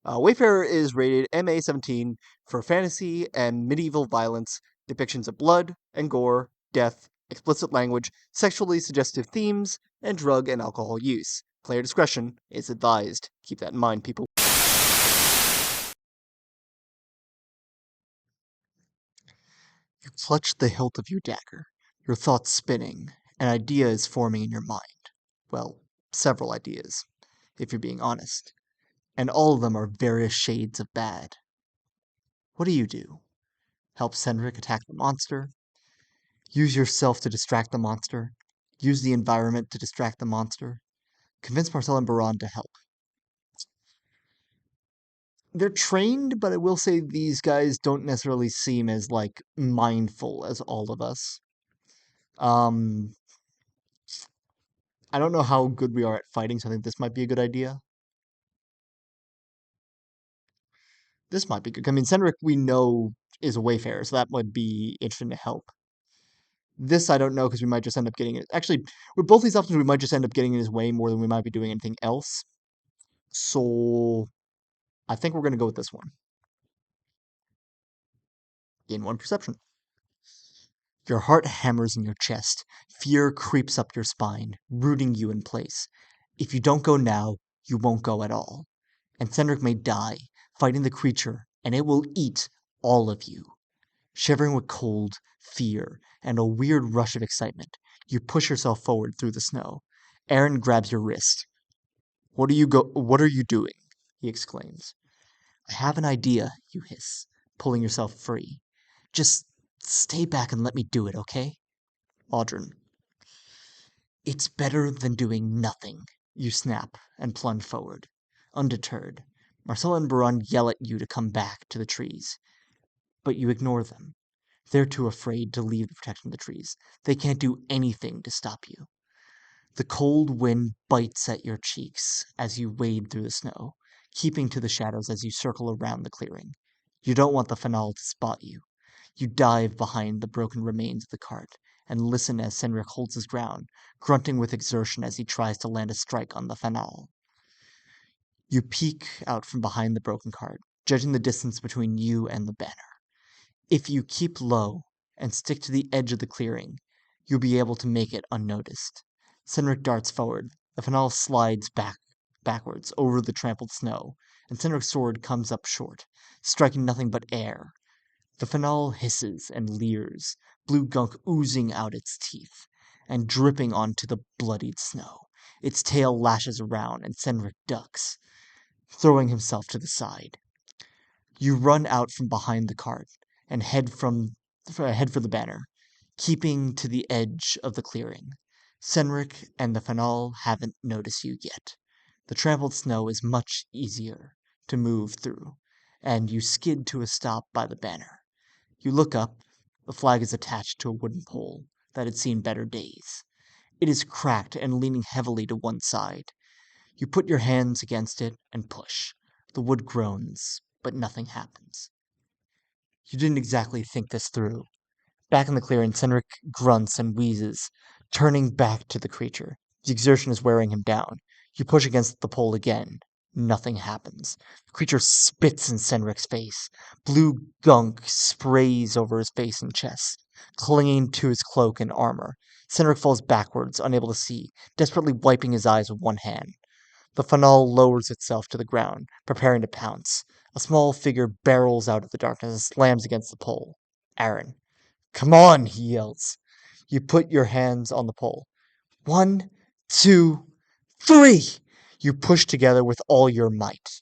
Wayfarer is rated MA-17 for fantasy and medieval violence, depictions of blood and gore, death, explicit language, sexually suggestive themes, and drug and alcohol use. Player discretion is advised. Keep that in mind, people. You clutch the hilt of your dagger, your thoughts spinning. An idea is forming in your mind. Well, several ideas, if you're being honest. And all of them are various shades of bad. What do you do? Help Cendric attack the monster? Use yourself to distract the monster? Use the environment to distract the monster? Convince Marcel and Baran to help. They're trained, but I will say these guys don't necessarily seem as, mindful as all of us. Um, I don't know how good we are at fighting, so I think this might be a good idea. This might be good. I mean, Cendric, we know, is a Wayfarer, so that would be interesting to help. This I don't know, because we might just end up getting it. Actually, with both these options, we might just end up getting in his way more than we might be doing anything else. So, I think we're going to go with this one. Gain 1 perception. Your heart hammers in your chest. Fear creeps up your spine, rooting you in place. If you don't go now, you won't go at all. And Cendric may die, fighting the creature, and it will eat all of you. Shivering with cold, fear, and a weird rush of excitement, you push yourself forward through the snow. Aaron grabs your wrist. What are you doing? He exclaims. I have an idea, you hiss, pulling yourself free. Just stay back and let me do it, okay? Audryn. It's better than doing nothing, you snap and plunge forward. Undeterred, Marcella and Baran yell at you to come back to the trees. But you ignore them. They're too afraid to leave the protection of the trees. They can't do anything to stop you. The cold wind bites at your cheeks as you wade through the snow, keeping to the shadows as you circle around the clearing. You don't want the Fanal to spot you. You dive behind the broken remains of the cart and listen as Cendric holds his ground, grunting with exertion as he tries to land a strike on the Fanal. You peek out from behind the broken cart, judging the distance between you and the banner. If you keep low and stick to the edge of the clearing, you'll be able to make it unnoticed. Cendric darts forward. The Fanal slides backwards over the trampled snow, and Cendric's sword comes up short, striking nothing but air. The Fanal hisses and leers, blue gunk oozing out its teeth and dripping onto the bloodied snow. Its tail lashes around, and Cendric ducks, throwing himself to the side. You run out from behind the cart and head for the banner, keeping to the edge of the clearing. Cendric and the Fanal haven't noticed you yet. The trampled snow is much easier to move through, and you skid to a stop by the banner. You look up. The flag is attached to a wooden pole that had seen better days. It is cracked and leaning heavily to one side. You put your hands against it and push. The wood groans, but nothing happens. You didn't exactly think this through. Back in the clearing, Cendric grunts and wheezes, turning back to the creature. The exertion is wearing him down. You push against the pole again. Nothing happens. The creature spits in Cendric's face. Blue gunk sprays over his face and chest, clinging to his cloak and armor. Cendric falls backwards, unable to see, desperately wiping his eyes with one hand. The Fanal lowers itself to the ground, preparing to pounce. A small figure barrels out of the darkness and slams against the pole. Aaron. Come on, he yells. You put your hands on the pole. 1, 2, 3! You push together with all your might.